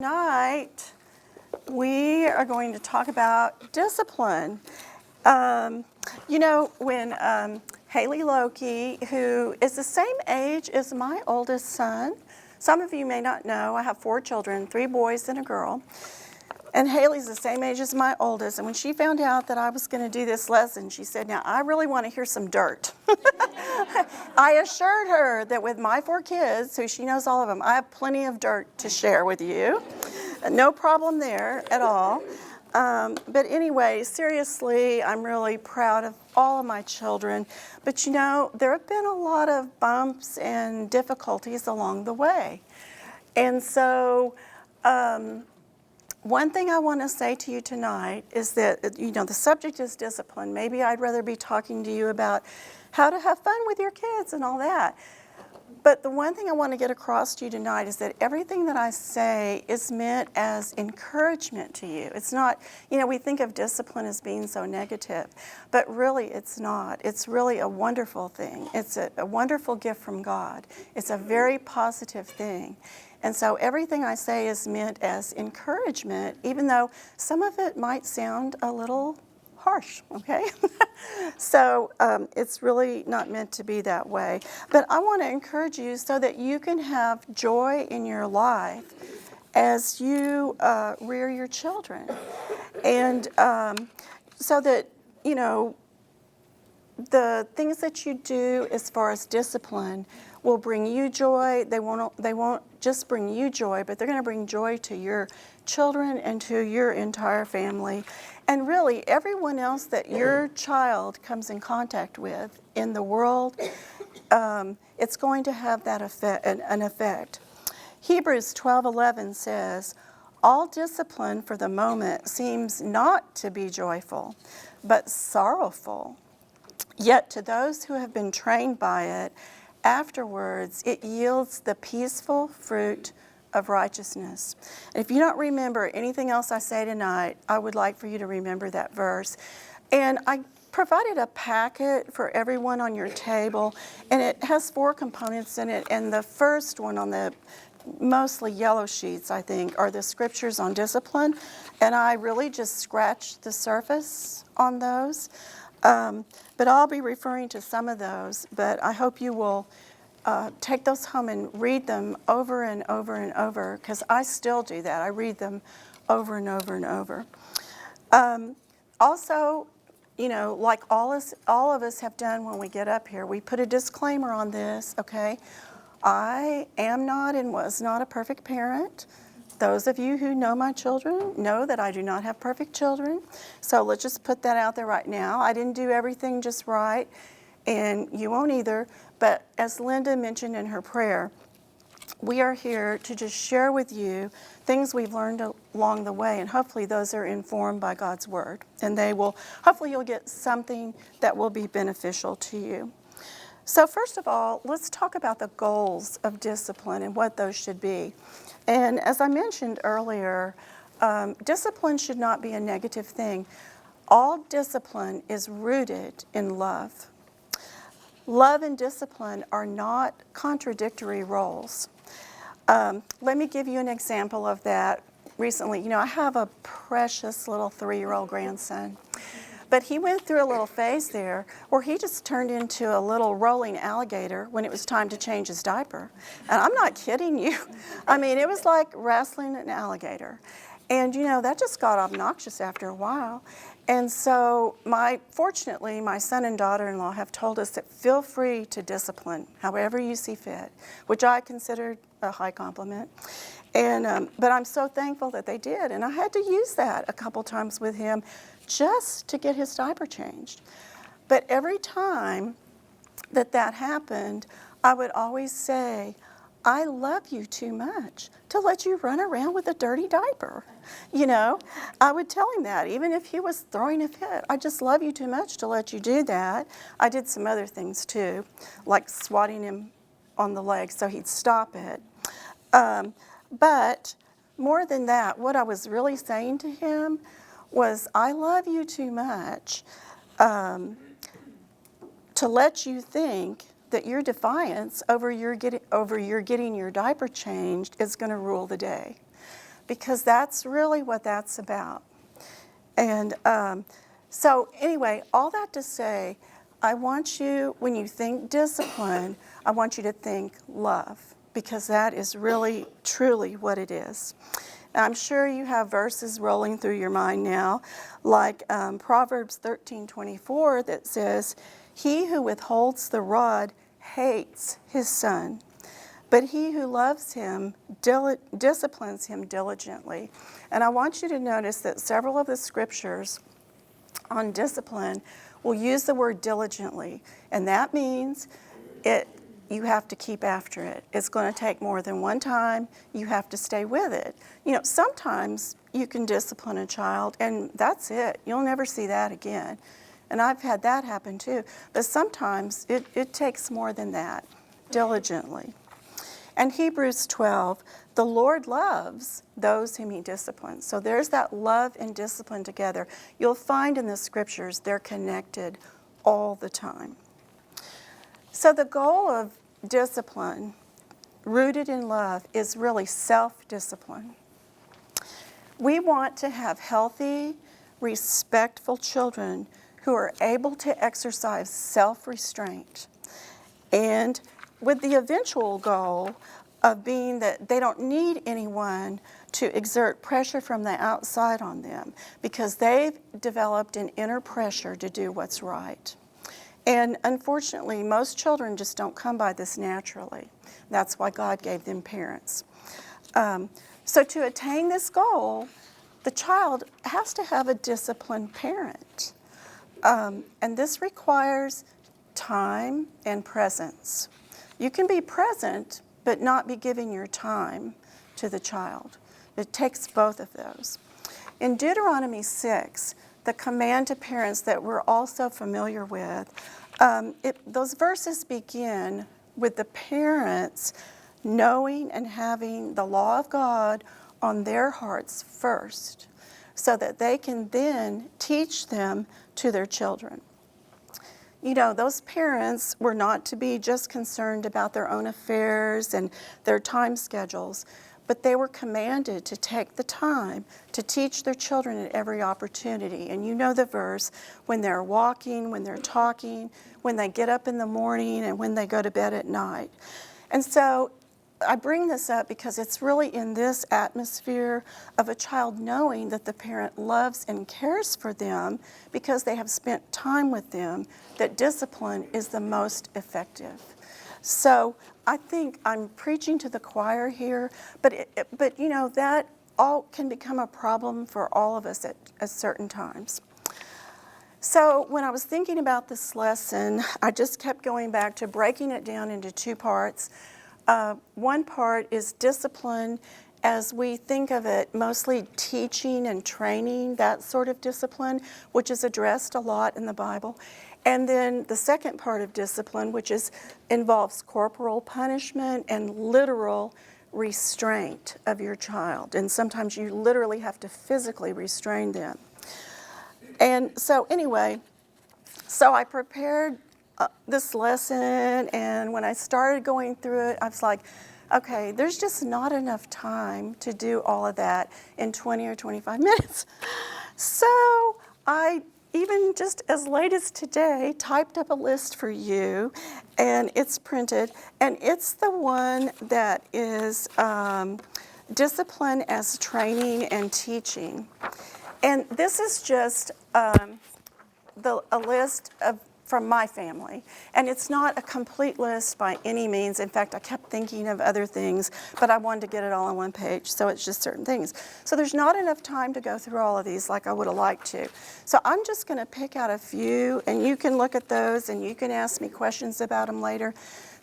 Tonight, we are going to talk about discipline. When Haley Loki, who is the same age as my oldest son, some of you may not know, I have 4 children, 3 boys and a girl, and Haley's the same age as my oldest, and when she found out that I was going to do this lesson, she said, now I really want to hear some dirt. I assured her that with my 4 kids, who she knows all of them, I have plenty of dirt to share with you. No problem there at all. But anyway, seriously, I'm really proud of all of my children. But there have been a lot of bumps and difficulties along the way. And so, one thing I want to say to you tonight is that, the subject is discipline. Maybe I'd rather be talking to you about how to have fun with your kids and all that. But the one thing I want to get across to you tonight is that everything that I say is meant as encouragement to you. It's not, we think of discipline as being so negative, but really it's not. It's really a wonderful thing. It's a wonderful gift from God. It's a very positive thing. And so everything I say is meant as encouragement, even though some of it might sound a little harsh, okay? So it's really not meant to be that way. But I want to encourage you so that you can have joy in your life as you rear your children. And so that, the things that you do as far as discipline will bring you joy. They won't just bring you joy, but they're going to bring joy to your children and to your entire family. And really, everyone else that your child comes in contact with in the world, it's going to have that an effect. Hebrews 12:11 says, all discipline for the moment seems not to be joyful, but sorrowful. Yet to those who have been trained by it, afterwards it yields the peaceful fruit of righteousness. And if you don't remember anything else I say tonight, I would like for you to remember that verse. And I provided a packet for everyone on your table, and it has 4 components in it. And the first one on the mostly yellow sheets, I think, are the scriptures on discipline. And I really just scratched the surface on those. But I'll be referring to some of those, but I hope you will take those home and read them over and over and over, because I still do that. I read them over and over and over. Also, like all of us have done when we get up here, we put a disclaimer on this, okay? I am not and was not a perfect parent. Those of you who know my children know that I do not have perfect children. So let's just put that out there right now. I didn't do everything just right, and you won't either. But as Linda mentioned in her prayer, we are here to just share with you things we've learned along the way, and hopefully those are informed by God's Word. And hopefully you'll get something that will be beneficial to you. So first of all, let's talk about the goals of discipline and what those should be. And as I mentioned earlier, discipline should not be a negative thing. All discipline is rooted in love. Love and discipline are not contradictory roles. Let me give you an example of that. Recently, I have a precious little 3-year-old grandson. But he went through a little phase there where he just turned into a little rolling alligator when it was time to change his diaper. And I'm not kidding you. I mean, it was like wrestling an alligator. And, that just got obnoxious after a while. And so, fortunately, my son and daughter-in-law have told us that feel free to discipline however you see fit, which I consider a high compliment. And but I'm so thankful that they did. And I had to use that a couple times with him just to get his diaper changed. But every time that happened, I would always say, I love you too much to let you run around with a dirty diaper. I would tell him that, even if he was throwing a fit. I just love you too much to let you do that. I did some other things too, like swatting him on the leg so he'd stop it. But more than that, what I was really saying to him was, I love you too much to let you think that your defiance over your getting your diaper changed is going to rule the day. because that's really what that's about. And so anyway, all that to say, I want you, when you think discipline, I want you to think love, because that is really, truly what it is. And I'm sure you have verses rolling through your mind now, like Proverbs 13:24 that says, "He who withholds the rod hates his son, but he who loves him disciplines him diligently." And I want you to notice that several of the scriptures on discipline will use the word diligently, and that means you have to keep after it. It's going to take more than one time. You have to stay with it. You know, sometimes you can discipline a child and that's it. You'll never see that again. And I've had that happen too. But sometimes it takes more than that, diligently. And Hebrews 12, the Lord loves those whom he disciplines. So there's that love and discipline together. You'll find in the scriptures they're connected all the time. So the goal of discipline, rooted in love, is really self-discipline. We want to have healthy, respectful children who are able to exercise self-restraint, and with the eventual goal of being that they don't need anyone to exert pressure from the outside on them, because they've developed an inner pressure to do what's right. And unfortunately, most children just don't come by this naturally. That's why God gave them parents. So to attain this goal, the child has to have a disciplined parent. And this requires time and presence. You can be present, but not be giving your time to the child. It takes both of those. In Deuteronomy 6, the command to parents that we're also familiar with, those verses begin with the parents knowing and having the law of God on their hearts first, so that they can then teach them to their children. You know, those parents were not to be just concerned about their own affairs and their time schedules, but they were commanded to take the time to teach their children at every opportunity. And you know the verse, when they're walking, when they're talking, when they get up in the morning, and when they go to bed at night. And so I bring this up because it's really in this atmosphere of a child knowing that the parent loves and cares for them because they have spent time with them, that discipline is the most effective. So I think I'm preaching to the choir here, but you know, that all can become a problem for all of us at certain times. So when I was thinking about this lesson, I just kept going back to breaking it down into two parts. One part is discipline as we think of it, mostly teaching and training, that sort of discipline, which is addressed a lot in the Bible. And then the second part of discipline, which involves corporal punishment and literal restraint of your child. And sometimes you literally have to physically restrain them. And so anyway, so I prepared this lesson, and when I started going through it, I was like, okay, there's just not enough time to do all of that in 20 or 25 minutes. So I, even just as late as today, typed up a list for you, and it's printed, and it's the one that is discipline as training and teaching. And this is just a list from my family. And it's not a complete list by any means. In fact, I kept thinking of other things, but I wanted to get it all on one page, so it's just certain things. So there's not enough time to go through all of these like I would have liked to. So I'm just going to pick out a few, and you can look at those, and you can ask me questions about them later.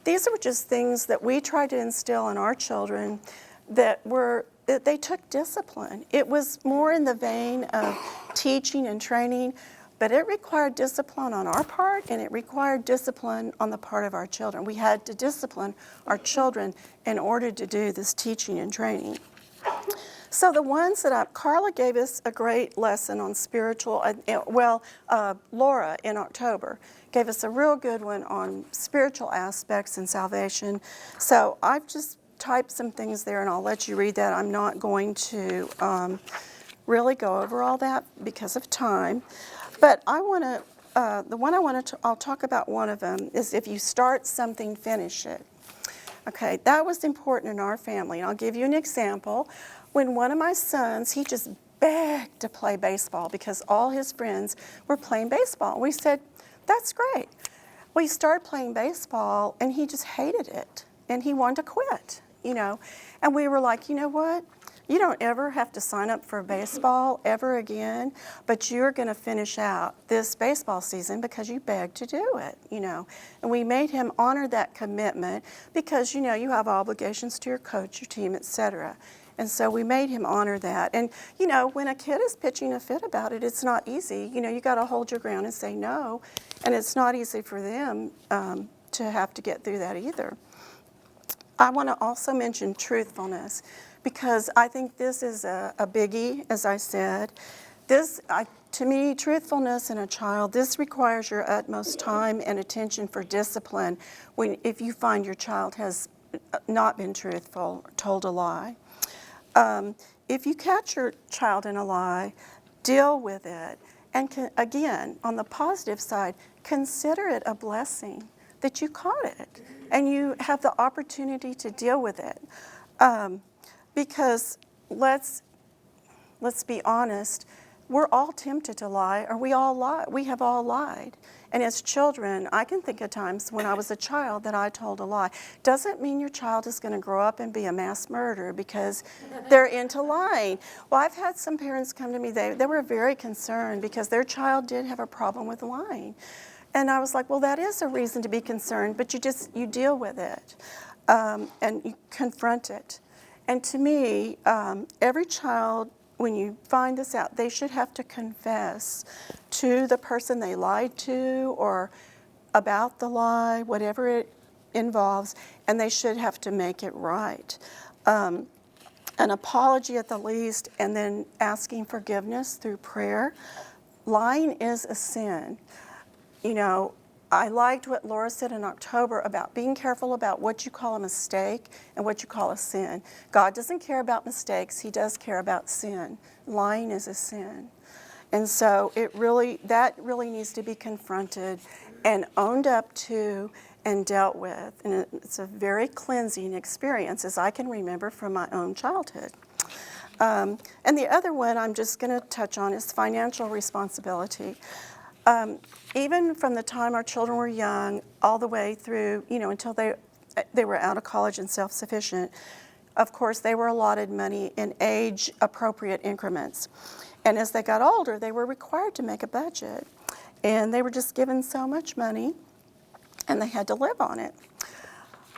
These are just things that we try to instill in our children that they took discipline. It was more in the vein of teaching and training, but it required discipline on our part, and it required discipline on the part of our children. We had to discipline our children in order to do this teaching and training. So the ones that Carla gave us a great lesson on spiritual, Laura in October gave us a real good one on spiritual aspects and salvation. So I've just typed some things there, and I'll let you read that. I'm not going to really go over all that because of time. But I want to, the one I want to, I'll talk about one of them is if you start something, finish it. Okay, that was important in our family. And I'll give you an example. When one of my sons, he just begged to play baseball because all his friends were playing baseball. We said, that's great. Well, he started playing baseball and he just hated it and he wanted to quit, you know. And we were like, you know what? You don't ever have to sign up for baseball ever again, but you're going to finish out this baseball season because you begged to do it, you know. And we made him honor that commitment because, you know, you have obligations to your coach, your team, etc. And so we made him honor that. And, you know, when a kid is pitching a fit about it, it's not easy. You know, you got to hold your ground and say no. And it's not easy for them to have to get through that either. I want to also mention truthfulness, because I think this is a biggie, as I said. To me, truthfulness in a child, this requires your utmost time and attention for discipline if you find your child has not been truthful, told a lie. If you catch your child in a lie, deal with it. And again, on the positive side, consider it a blessing that you caught it and you have the opportunity to deal with it. Because let's be honest, we're all tempted to lie, or we all lie. We have all lied. And as children, I can think of times when I was a child that I told a lie. Doesn't mean your child is going to grow up and be a mass murderer because they're into lying. Well, I've had some parents come to me, they were very concerned because their child did have a problem with lying. And I was like, well, that is a reason to be concerned, but you deal with it and you confront it. And to me, every child, when you find this out, they should have to confess to the person they lied to or about the lie, whatever it involves, and they should have to make it right. An apology at the least, and then asking forgiveness through prayer. Lying is a sin. You know, I liked what Laura said in October about being careful about what you call a mistake and what you call a sin. God doesn't care about mistakes, He does care about sin. Lying is a sin. And so that really needs to be confronted and owned up to and dealt with. And it's a very cleansing experience, as I can remember from my own childhood. And the other one I'm just going to touch on is financial responsibility. Even from the time our children were young, all the way through, you know, until they were out of college and self-sufficient, of course, they were allotted money in age-appropriate increments. And as they got older, they were required to make a budget. And they were just given so much money, and they had to live on it.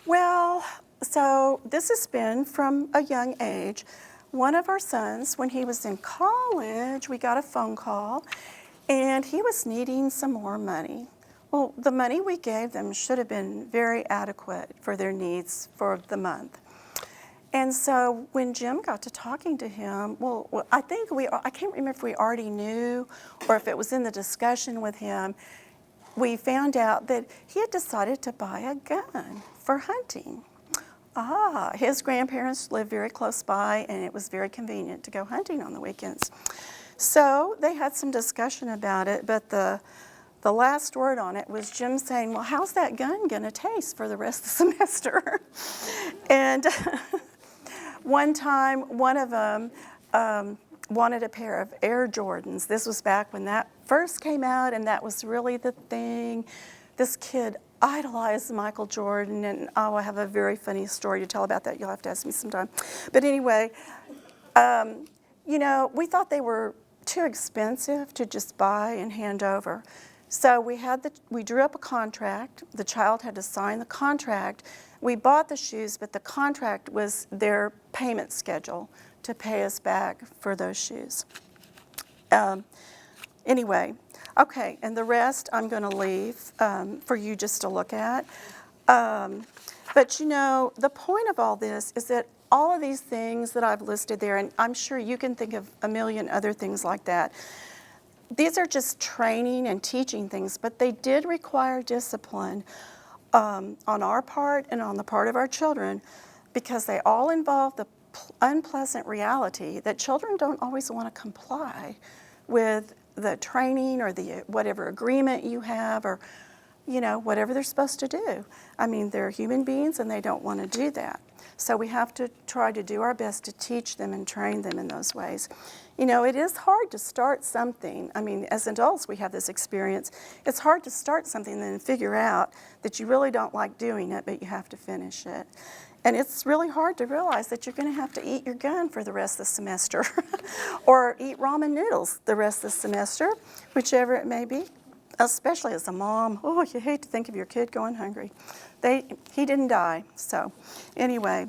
Well, so this has been from a young age. One of our sons, when he was in college, we got a phone call, and he was needing some more money. Well, the money we gave them should have been very adequate for their needs for the month. And so when Jim got to talking to him, I can't remember if we already knew or if it was in the discussion with him, we found out that he had decided to buy a gun for hunting. His grandparents lived very close by, and it was very convenient to go hunting on the weekends. So they had some discussion about it, but the last word on it was Jim saying, well, how's that gun going to taste for the rest of the semester? And one time, one of them wanted a pair of Air Jordans. This was back when that first came out, and that was really the thing. This kid idolized Michael Jordan, and I have a very funny story to tell about that. You'll have to ask me sometime. But anyway, you know, we thought they were too expensive to just buy and hand over. So we drew up a contract. The child had to sign the contract. We bought the shoes, but the contract was their payment schedule to pay us back for those shoes. Anyway, okay, and the rest I'm going to leave for you just to look at. But you know, the point of all this is that all of these things that I've listed there, and I'm sure you can think of a million other things like that, these are just training and teaching things, but they did require discipline on our part and on the part of our children, because they all involve the unpleasant reality that children don't always want to comply with the training or the whatever agreement you have, or whatever they're supposed to do. I mean, they're human beings and they don't want to do that. So we have to try to do our best to teach them and train them in those ways. It is hard to start something. I mean, as adults, we have this experience. It's hard to start something and then figure out that you really don't like doing it, but you have to finish it. And it's really hard to realize that you're going to have to eat your gun for the rest of the semester or eat ramen noodles the rest of the semester, whichever it may be. Especially as a mom, you hate to think of your kid going hungry. He didn't die, so anyway.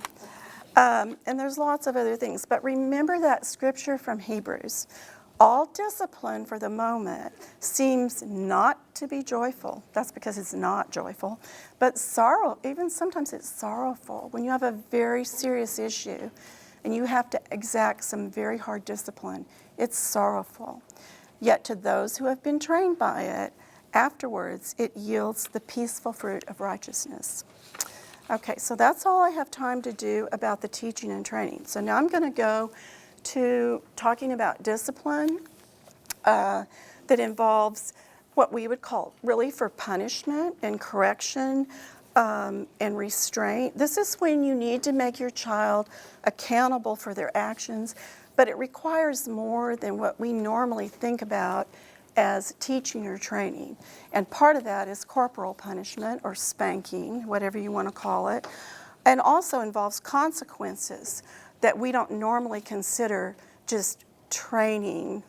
And there's lots of other things, but remember that scripture from Hebrews. All discipline for the moment seems not to be joyful. That's because it's not joyful. But even sometimes it's sorrowful. When you have a very serious issue and you have to exact some very hard discipline, it's sorrowful. Yet to those who have been trained by it, afterwards it yields the peaceful fruit of righteousness. Okay, so that's all I have time to do about the teaching and training. So now I'm going to go to talking about discipline that involves what we would call really for punishment and correction and restraint. This is when you need to make your child accountable for their actions, but it requires more than what we normally think about as teaching or training. And part of that is corporal punishment or spanking, whatever you want to call it, and also involves consequences that we don't normally consider just training,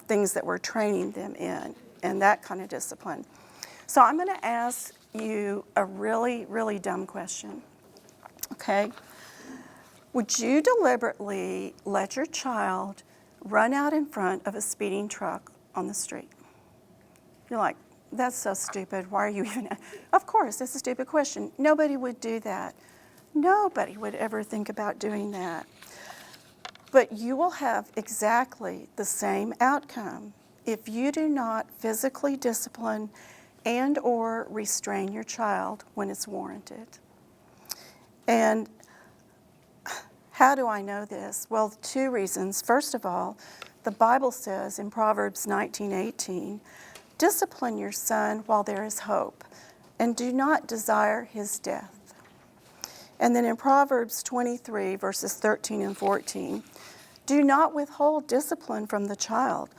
things that we're training them in, and that kind of discipline. So I'm going to ask you a really, really dumb question, okay? Would you deliberately let your child run out in front of a speeding truck on the street? You're like, that's so stupid. Why are you even? Of course, it's a stupid question. Nobody would do that. Nobody would ever think about doing that. But you will have exactly the same outcome if you do not physically discipline and or restrain your child when it's warranted. And how do I know this? Well, two reasons. First of all, the Bible says in Proverbs 19:18, discipline your son while there is hope, and do not desire his death. And then in Proverbs 23, verses 13 and 14, do not withhold discipline from the child.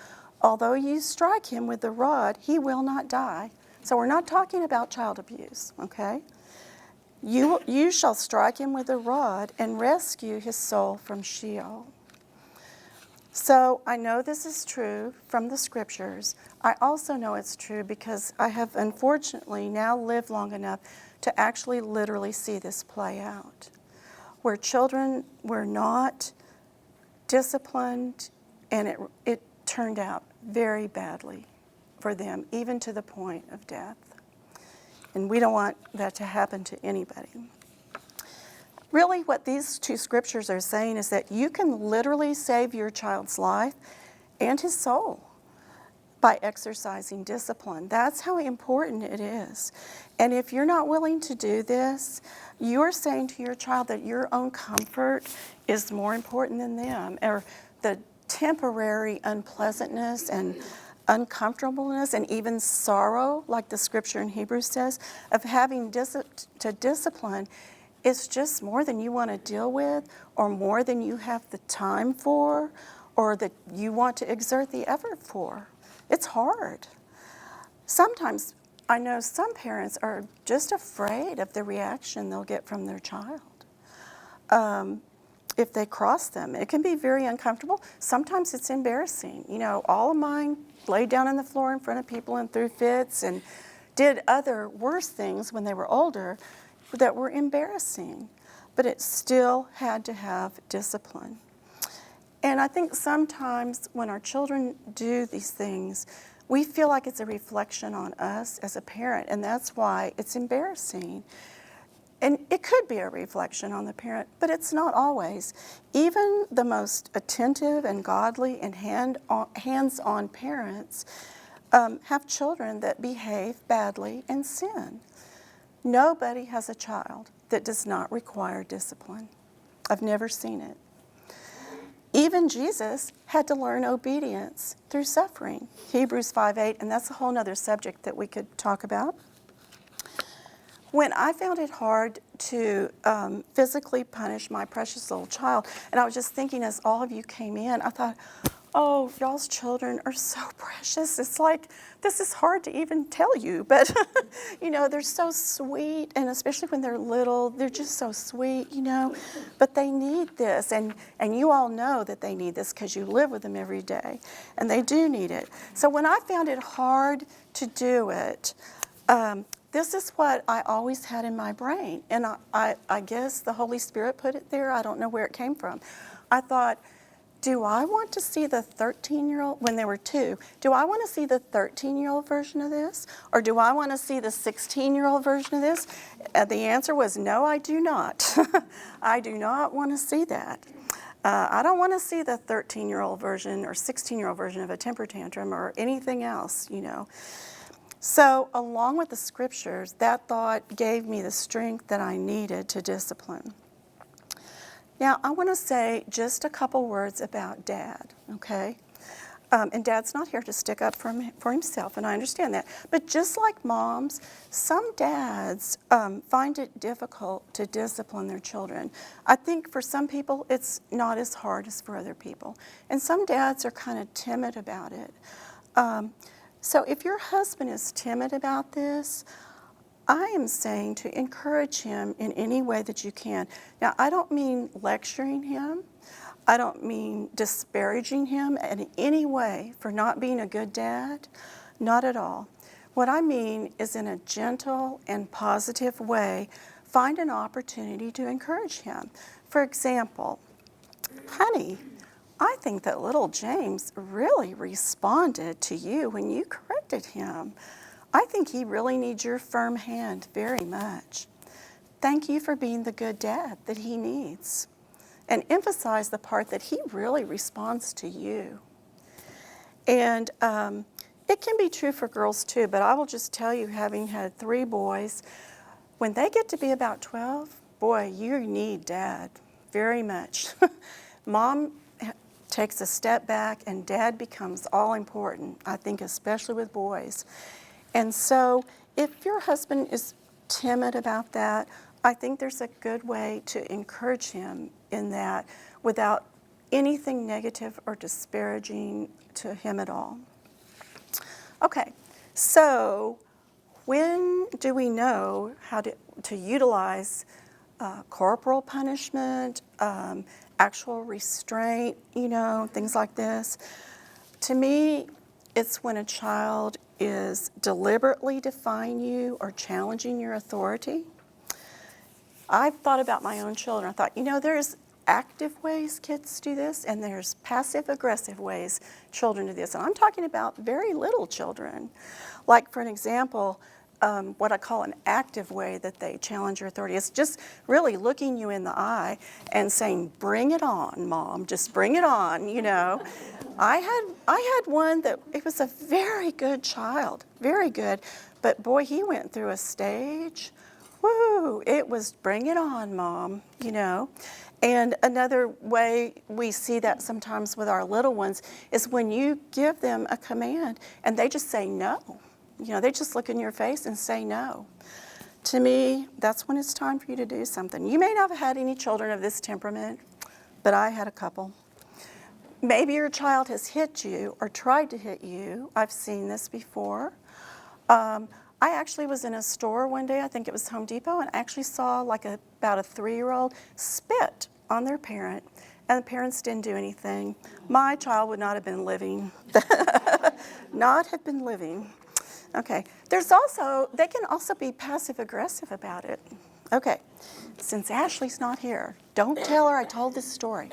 Although you strike him with the rod, he will not die. So we're not talking about child abuse, okay? You shall strike him with a rod and rescue his soul from Sheol. So I know this is true from the scriptures. I also know it's true because I have unfortunately now lived long enough to actually literally see this play out, where children were not disciplined and it turned out very badly for them, even to the point of death. And we don't want that to happen to anybody. Really, what these two scriptures are saying is that you can literally save your child's life and his soul by exercising discipline. That's how important it is. And if you're not willing to do this, you're saying to your child that your own comfort is more important than them, or the temporary unpleasantness and uncomfortableness and even sorrow, like the scripture in Hebrews says, of having to discipline is just more than you want to deal with, or more than you have the time for, or that you want to exert the effort for. It's hard. Sometimes I know some parents are just afraid of the reaction they'll get from their child if they cross them. It can be very uncomfortable. Sometimes it's embarrassing. All of mine laid down on the floor in front of people and threw fits and did other worse things when they were older that were embarrassing, but it still had to have discipline. And I think sometimes when our children do these things, we feel like it's a reflection on us as a parent, and that's why it's embarrassing. And it could be a reflection on the parent, but it's not always. Even the most attentive and godly and hands-on parents have children that behave badly and sin. Nobody has a child that does not require discipline. I've never seen it. Even Jesus had to learn obedience through suffering. Hebrews 5:8, and that's a whole other subject that we could talk about. When I found it hard to physically punish my precious little child, and I was just thinking as all of you came in, I thought, oh, y'all's children are so precious. It's like, this is hard to even tell you, but you know, they're so sweet, and especially when they're little, they're just so sweet, you know, but they need this, and you all know that they need this because you live with them every day, and they do need it. So when I found it hard to do it, this is what I always had in my brain, and I guess the Holy Spirit put it there. I don't know where it came from. I thought, do I want to see the 13-year-old, when they were 2, do I want to see the 13-year-old version of this? Or do I want to see the 16-year-old version of this? The answer was no, I do not. I do not want to see that. I don't want to see the 13-year-old version or 16-year-old version of a temper tantrum or anything else, you know. So along with the scriptures, that thought gave me the strength that I needed to discipline. Now, I want to say just a couple words about Dad, okay? And Dad's not here to stick up for himself, and I understand that. But just like moms, some dads find it difficult to discipline their children. I think for some people, it's not as hard as for other people. And some dads are kind of timid about it. So if your husband is timid about this, I am saying to encourage him in any way that you can. Now, I don't mean lecturing him. I don't mean disparaging him in any way for not being a good dad. Not at all. What I mean is in a gentle and positive way, find an opportunity to encourage him. For example, honey, I think that little James really responded to you when you corrected him. I think he really needs your firm hand very much. Thank you for being the good dad that he needs. And emphasize the part that he really responds to you. And it can be true for girls too, but I will just tell you, having had 3 boys, when they get to be about 12, boy, you need Dad very much. Mom takes a step back and Dad becomes all important, I think especially with boys. And so if your husband is timid about that, I think there's a good way to encourage him in that without anything negative or disparaging to him at all. Okay, so when do we know how to utilize corporal punishment, actual restraint, you know, things like this? To me, it's when a child is deliberately defying you or challenging your authority. I've thought about my own children. I thought, you know, there's active ways kids do this, and there's passive-aggressive ways children do this. And I'm talking about very little children. Like, for an example, what I call an active way that they challenge your authority. It's just really looking you in the eye and saying, bring it on, Mom, just bring it on, you know. I had one that, it was a very good child, very good, but boy, he went through a stage. Woo, it was bring it on, Mom, you know. And another way we see that sometimes with our little ones is when you give them a command and they just say no. You know, they just look in your face and say no. To me, that's when it's time for you to do something. You may not have had any children of this temperament, but I had a couple. Maybe your child has hit you or tried to hit you. I've seen this before. I actually was in a store one day, I think it was Home Depot, and I actually saw like about a 3-year-old spit on their parent, and the parents didn't do anything. My child would not have been living. Not have been living. Okay, they can also be passive-aggressive about it. Okay, since Ashley's not here, don't tell her I told this story.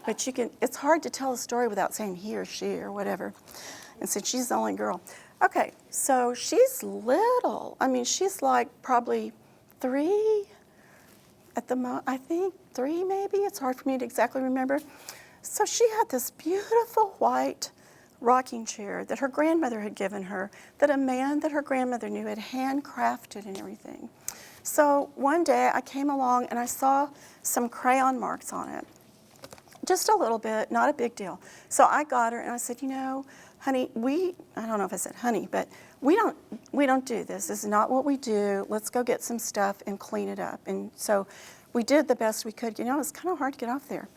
But it's hard to tell a story without saying he or she or whatever. And since she's the only girl. Okay, so she's little. I mean, she's like probably 3 at the most, I think 3 maybe. It's hard for me to exactly remember. So she had this beautiful white rocking chair that her grandmother had given her, that a man that her grandmother knew had handcrafted and everything. So one day I came along and I saw some crayon marks on it. Just a little bit, not a big deal. So I got her and I said, you know, honey, I don't know if I said honey, but we don't do this. This is not what we do. Let's go get some stuff and clean it up. And so we did the best we could. You know, it was kind of hard to get off there.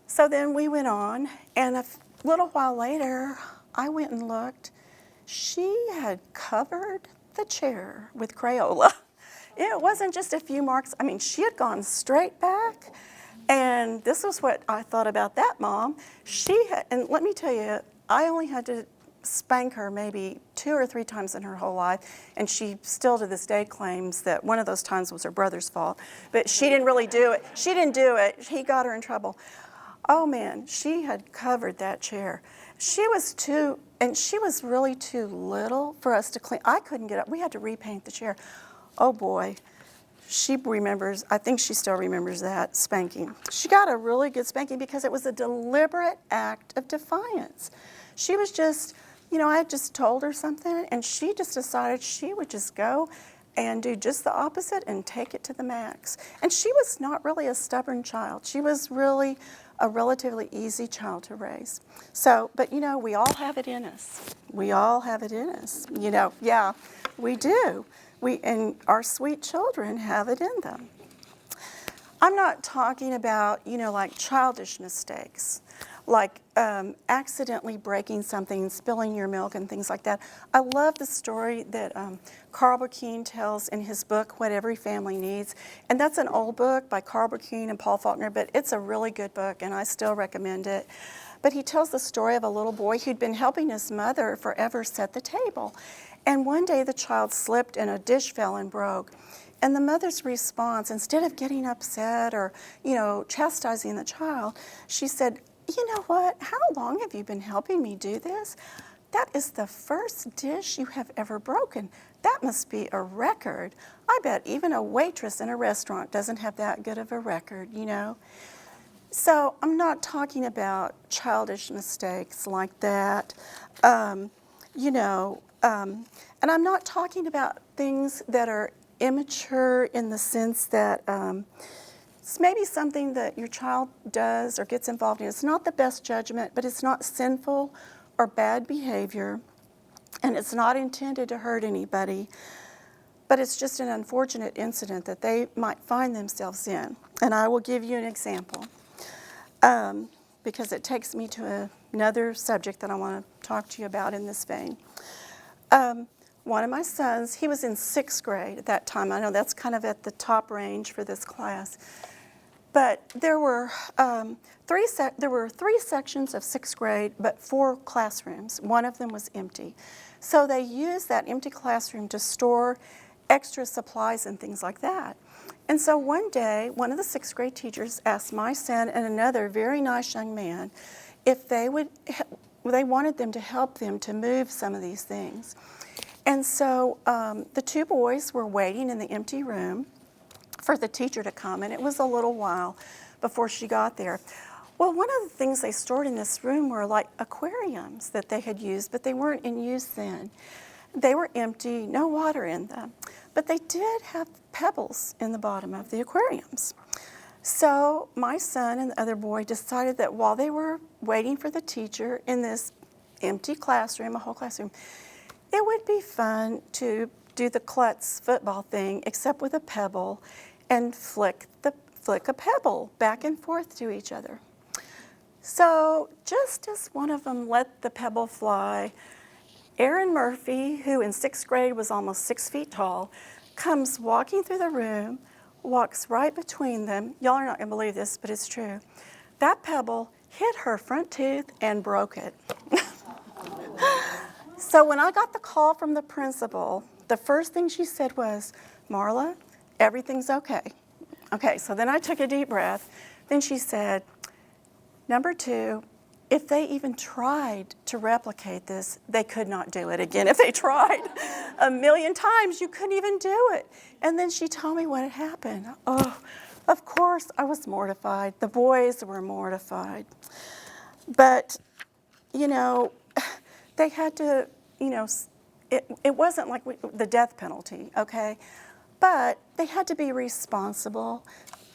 So then we went on, and a little while later, I went and looked. She had covered the chair with Crayola. It wasn't just a few marks. I mean, she had gone straight back. And this was what I thought about that mom. And let me tell you, I only had to spank her maybe 2 or 3 times in her whole life, and she still to this day claims that one of those times was her brother's fault. But she didn't really do it. She didn't do it. He got her in trouble. Oh man, she had covered that chair. She was really too little for us to clean. I couldn't get up. We had to repaint the chair. Oh boy. She remembers, I think she still remembers that spanking. She got a really good spanking because it was a deliberate act of defiance. She was just, you know, I had just told her something and she just decided she would just go and do just the opposite and take it to the max. And she was not really a stubborn child. She was really a relatively easy child to raise. So, but you know, we all have it in us. We all have it in us. You know, yeah, we do. And our sweet children have it in them. I'm not talking about, you know, like childish mistakes, like accidentally breaking something, spilling your milk and things like that. I love the story that Carl Burkeen tells in his book, What Every Family Needs. And that's an old book by Carl Burkeen and Paul Faulkner, but it's a really good book and I still recommend it. But he tells the story of a little boy who'd been helping his mother forever set the table. And one day the child slipped and a dish fell and broke. And the mother's response, instead of getting upset or, you know, chastising the child, she said, you know what, how long have you been helping me do this? That is the first dish you have ever broken. That must be a record. I bet even a waitress in a restaurant doesn't have that good of a record, you know. So I'm not talking about childish mistakes like that, you know, and I'm not talking about things that are immature in the sense that it's maybe something that your child does or gets involved in. It's not the best judgment, but it's not sinful or bad behavior, and it's not intended to hurt anybody, but it's just an unfortunate incident that they might find themselves in. And I will give you an example because it takes me to another subject that I want to talk to you about in this vein. One of my sons, he was in 6th grade at that time. I know that's kind of at the top range for this class. But there were 3 sections of 6th grade, but 4 classrooms. One of them was empty. So they used that empty classroom to store extra supplies and things like that. And so one day, one of the 6th grade teachers asked my son and another very nice young man if they wanted them to help them to move some of these things. And so the 2 boys were waiting in the empty room for the teacher to come, and it was a little while before she got there. Well, one of the things they stored in this room were like aquariums that they had used, but they weren't in use then. They were empty, no water in them, but they did have pebbles in the bottom of the aquariums. So my son and the other boy decided that while they were waiting for the teacher in this empty classroom, a whole classroom, it would be fun to do the klutz football thing, except with a pebble, and flick a pebble back and forth to each other. So just as one of them let the pebble fly, Aaron Murphy, who in 6th grade was almost 6 feet tall, comes walking through the room, walks right between them. Y'all are not going to believe this, but it's true. That pebble hit her front tooth and broke it. So when I got the call from the principal, the first thing she said was, Marla, everything's okay. Okay, so then I took a deep breath. Then she said, number 2, if they even tried to replicate this, they could not do it again. If they tried 1,000,000 times, you couldn't even do it. And then she told me what had happened. Oh, of course, I was mortified. The boys were mortified. But, you know, they had to, you know, it wasn't like the death penalty, okay? But they had to be responsible.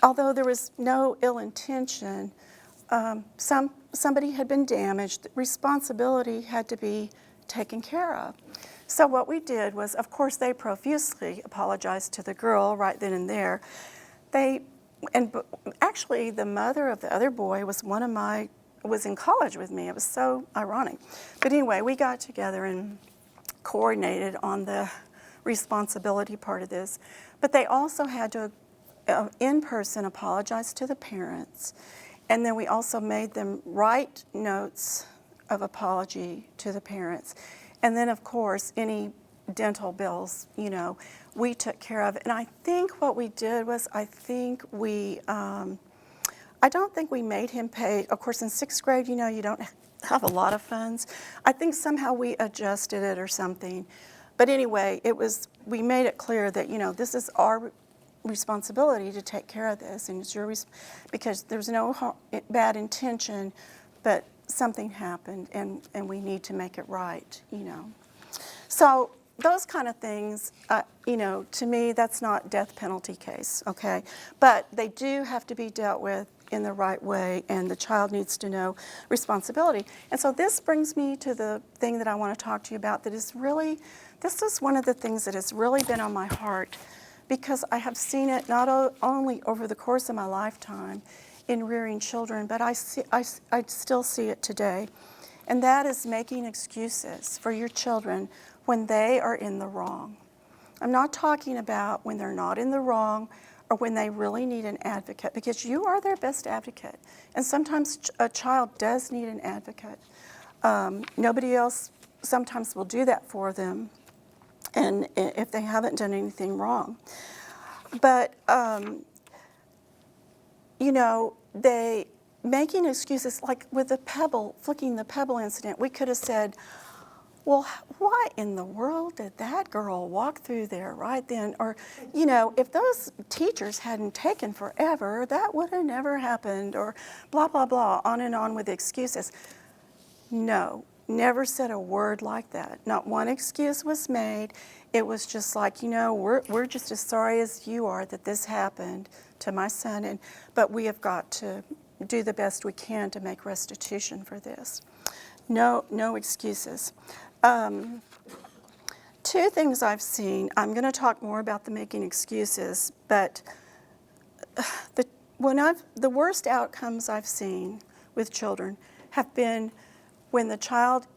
Although there was no ill intention, somebody had been damaged. Responsibility had to be taken care of. So what we did was, of course, they profusely apologized to the girl right then and there. Actually, the mother of the other boy was was in college with me. It was so ironic. But anyway, we got together and coordinated on the responsibility part of this. But they also had to, in person, apologize to the parents. And then we also made them write notes of apology to the parents. And then, of course, any dental bills, you know, we took care of. And I think what we did was, I don't think we made him pay. Of course, in 6th grade, you know, you don't have a lot of funds. I think somehow we adjusted it or something. But anyway, we made it clear that, you know, this is our responsibility to take care of this, and it's your because there's no bad intention, but something happened, and we need to make it right, you know. So those kind of things, you know, to me, that's not death penalty case, okay? But they do have to be dealt with in the right way, and the child needs to know responsibility. And so this brings me to the thing that I want to talk to you about that is really, this is one of the things that has really been on my heart, because I have seen it not only over the course of my lifetime in rearing children, but I still see it today. And that is making excuses for your children when they are in the wrong. I'm not talking about when they're not in the wrong or when they really need an advocate, because you are their best advocate. And sometimes a child does need an advocate. Nobody else sometimes will do that for them, and if they haven't done anything wrong. But, you know, making excuses, like with the pebble, flicking the pebble incident, we could have said, well, why in the world did that girl walk through there right then? Or, you know, if those teachers hadn't taken forever, that would have never happened, or blah, blah, blah, on and on with excuses. No, never said a word like that. Not one excuse was made. It was just like, you know, we're just as sorry as you are that this happened to my son, but we have got to do the best we can to make restitution for this. No excuses. 2 things I've seen. I'm going to talk more about the making excuses, but the worst outcomes I've seen with children have been when the child,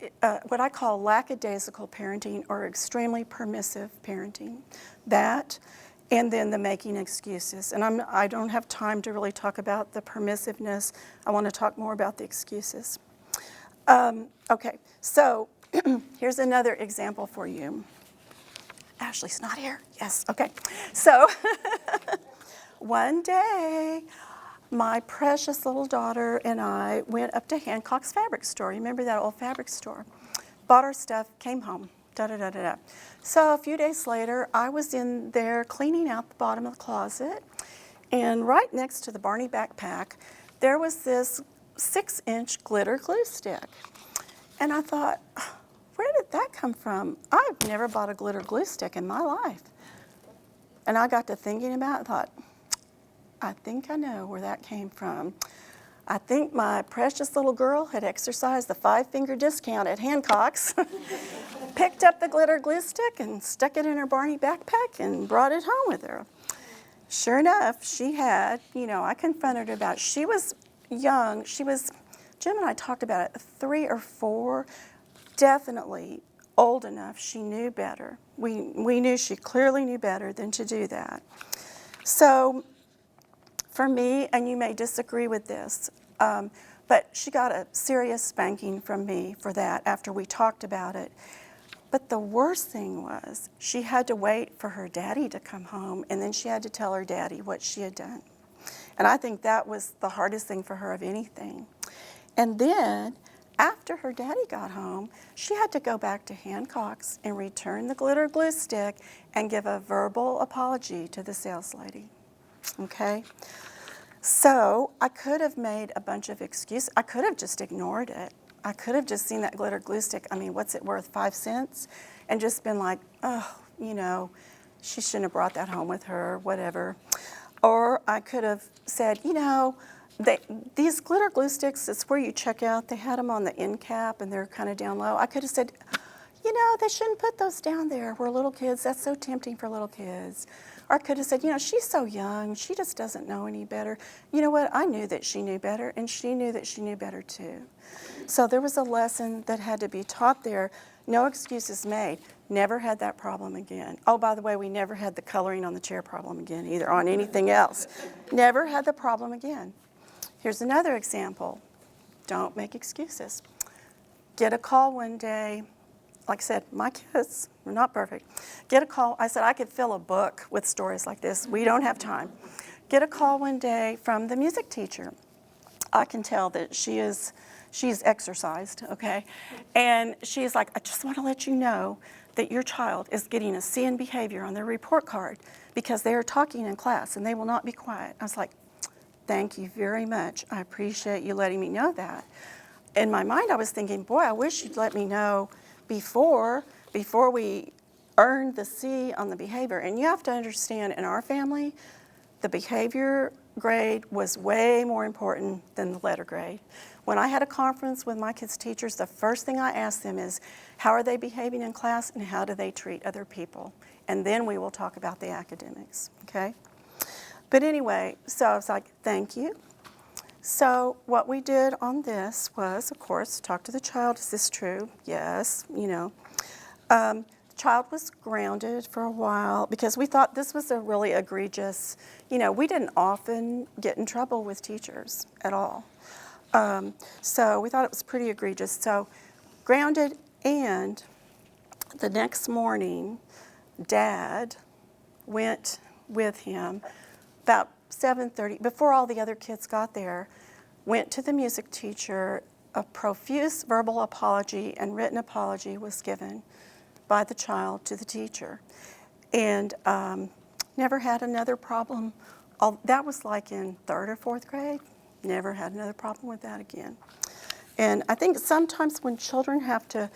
what I call lackadaisical parenting or extremely permissive parenting, that, and then the making excuses. And I don't have time to really talk about the permissiveness. I want to talk more about the excuses. Okay, so here's another example for you. Ashley's not here. Yes, okay. So one day, my precious little daughter and I went up to Hancock's fabric store. You remember that old fabric store? Bought our stuff, came home, da-da-da-da-da. So a few days later, I was in there cleaning out the bottom of the closet, and right next to the Barney backpack, there was this 6-inch glitter glue stick. And I thought, where did that come from? I've never bought a glitter glue stick in my life. And I got to thinking about it and thought, I think I know where that came from. I think my precious little girl had exercised the 5-finger discount at Hancock's, picked up the glitter glue stick and stuck it in her Barney backpack and brought it home with her. Sure enough, she had, you know, I confronted her about it. She was young. Jim and I talked about it, 3 or 4, definitely old enough. She knew better. We knew she clearly knew better than to do that. So for me, and you may disagree with this, but she got a serious spanking from me for that after we talked about it. But the worst thing was she had to wait for her daddy to come home, and then she had to tell her daddy what she had done. And I think that was the hardest thing for her of anything. And then, after her daddy got home, she had to go back to Hancock's and return the glitter glue stick and give a verbal apology to the sales lady. Okay? So I could have made a bunch of excuses. I could have just ignored it. I could have just seen that glitter glue stick. I mean, what's it worth, 5 cents? And just been like, oh, she shouldn't have brought that home with her, whatever. Or I could have said, these glitter glue sticks, it's where you check out. They had them on the end cap and they're kind of down low. I could have said, they shouldn't put those down there. We're little kids. That's so tempting for little kids. Or I could have said, she's so young. She just doesn't know any better. You know what? I knew that she knew better, and she knew that she knew better too. So there was a lesson that had to be taught there. No excuses made. Never had that problem again. Oh, by the way, we never had the coloring on the chair problem again either, on anything else. Never had the problem again. Here's another example. Don't make excuses. Get a call one day. Like I said, my kids are not perfect. Get a call. I said I could fill a book with stories like this. We don't have time. Get a call one day from the music teacher. I can tell that she's exercised, okay? And she's like, I just want to let you know that your child is getting a C in behavior on their report card because they are talking in class and they will not be quiet. I was like, thank you very much. I appreciate you letting me know that. In my mind, I was thinking, boy, I wish you'd let me know before we earned the C on the behavior. And you have to understand, in our family, the behavior grade was way more important than the letter grade. When I had a conference with my kids' teachers, the first thing I asked them is, how are they behaving in class and how do they treat other people? And then we will talk about the academics, okay? But anyway, so I was like, thank you. So what we did on this was, of course, talk to the child. Is this true? Yes, The child was grounded for a while because we thought this was a really egregious, we didn't often get in trouble with teachers at all. So we thought it was pretty egregious. So grounded, and the next morning, Dad went with him about 7:30, before all the other kids got there, went to the music teacher. A profuse verbal apology and written apology was given by the child to the teacher. And never had another problem. That was like in 3rd or 4th grade. Never had another problem with that again. And I think sometimes when children have to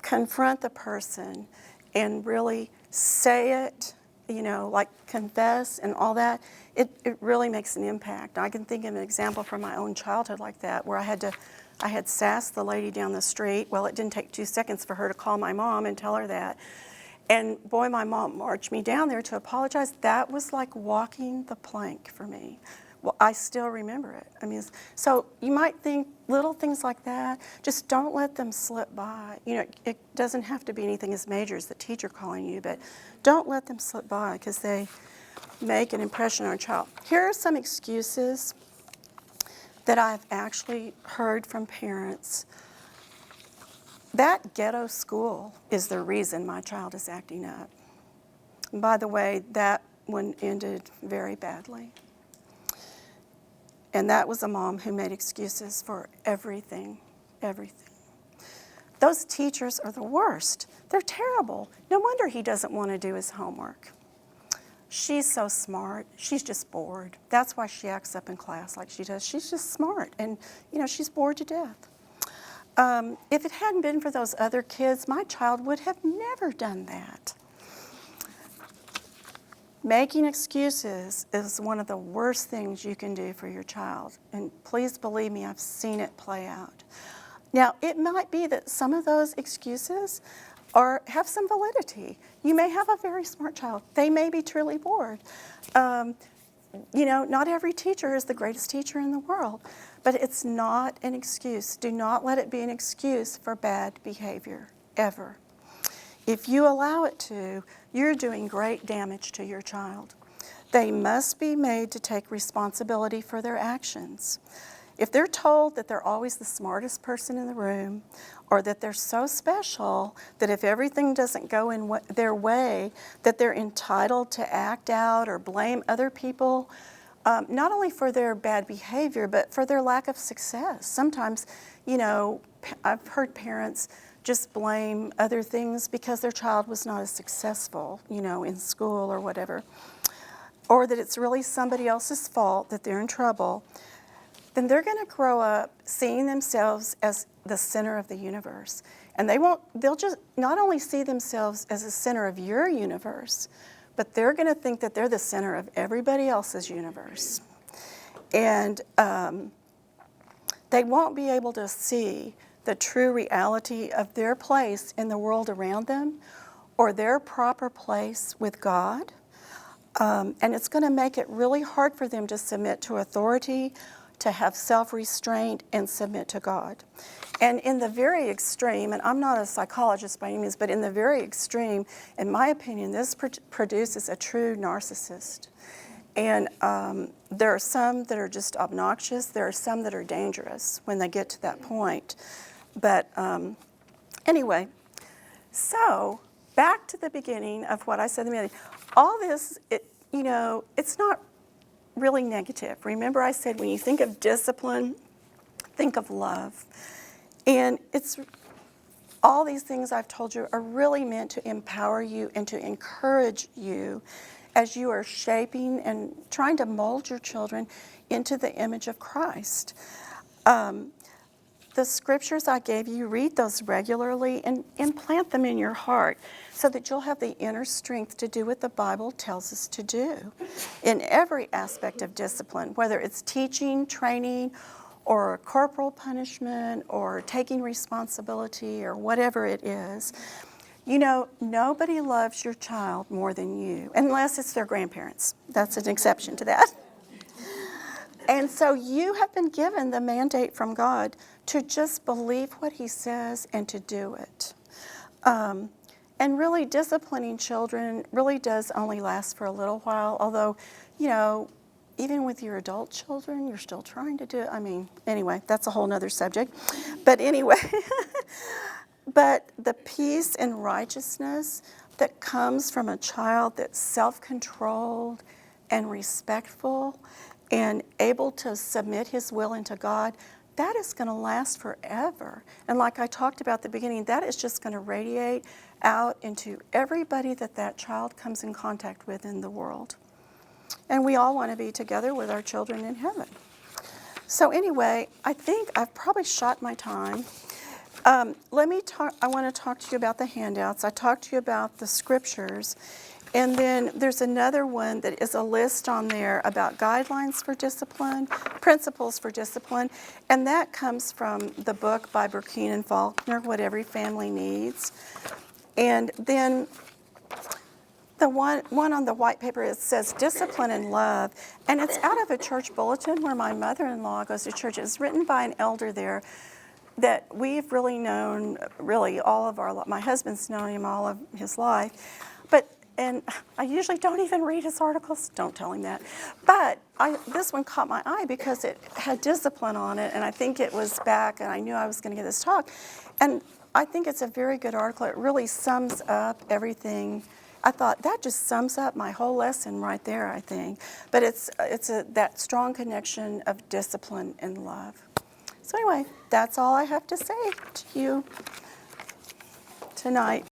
confront the person and really say it, like confess and all that, it really makes an impact. I can think of an example from my own childhood like that, where I had sassed the lady down the street. Well, it didn't take 2 seconds for her to call my mom and tell her that. And boy, my mom marched me down there to apologize. That was like walking the plank for me. Well, I still remember it. I mean, so you might think little things like that, just don't let them slip by. It doesn't have to be anything as major as the teacher calling you, but don't let them slip by because they make an impression on a child. Here are some excuses that I've actually heard from parents. That ghetto school is the reason my child is acting up. And by the way, that one ended very badly. And that was a mom who made excuses for everything. Those teachers are the worst. They're terrible. No wonder he doesn't want to do his homework. She's so smart. She's just bored. That's why she acts up in class like she does. She's just smart, and she's bored to death. If it hadn't been for those other kids, my child would have never done that. Making excuses is one of the worst things you can do for your child. And please believe me, I've seen it play out. Now, it might be that some of those excuses have some validity. You may have a very smart child. They may be truly bored. Not every teacher is the greatest teacher in the world, but it's not an excuse. Do not let it be an excuse for bad behavior, ever. If you allow it to, you're doing great damage to your child. They must be made to take responsibility for their actions. If they're told that they're always the smartest person in the room, or that they're so special that if everything doesn't go in their way, that they're entitled to act out or blame other people, not only for their bad behavior, but for their lack of success. Sometimes, I've heard parents just blame other things because their child was not as successful, in school or whatever, or that it's really somebody else's fault that they're in trouble. then they're going to grow up seeing themselves as the center of the universe. And they'll just not only see themselves as the center of your universe, but they're going to think that they're the center of everybody else's universe. And they won't be able to see the true reality of their place in the world around them or their proper place with God. And it's going to make it really hard for them to submit to authority, to have self-restraint, and submit to God. And in the very extreme, and I'm not a psychologist by any means, but in the very extreme, in my opinion, this produces a true narcissist. And there are some that are just obnoxious. There are some that are dangerous when they get to that point. But anyway, so back to the beginning of what I said in the beginning. All this, it's not really negative. Remember I said when you think of discipline, think of love. And it's all these things I've told you are really meant to empower you and to encourage you as you are shaping and trying to mold your children into the image of Christ. The scriptures I gave you, read those regularly and implant them in your heart so that you'll have the inner strength to do what the Bible tells us to do in every aspect of discipline, whether it's teaching, training, or corporal punishment, or taking responsibility, or whatever it is. Nobody loves your child more than you, unless it's their grandparents. That's an exception to that. And so you have been given the mandate from God to just believe what he says and to do it. And really disciplining children really does only last for a little while, although, even with your adult children, you're still trying to do it. Anyway, that's a whole nother subject. But anyway, but the peace and righteousness that comes from a child that's self-controlled and respectful and able to submit his will into God, that is going to last forever. And like I talked about at the beginning, that is just going to radiate out into everybody that child comes in contact with in the world. And we all want to be together with our children in heaven. So anyway, I think I've probably shot my time. I want to talk to you about the handouts. I talked to you about the scriptures. And then there's another one that is a list on there about guidelines for discipline, principles for discipline. And that comes from the book by Burkeen and Faulkner, What Every Family Needs. And then the one on the white paper, it says Discipline and Love, and it's out of a church bulletin where my mother-in-law goes to church. It's written by an elder there that we've really known, all of my husband's known him all of his life. And I usually don't even read his articles, don't tell him that. But this one caught my eye because it had discipline on it, and I think it was back, and I knew I was going to give this talk. And I think it's a very good article. It really sums up everything. I thought that just sums up my whole lesson right there, I think. But it's that strong connection of discipline and love. So anyway, that's all I have to say to you tonight.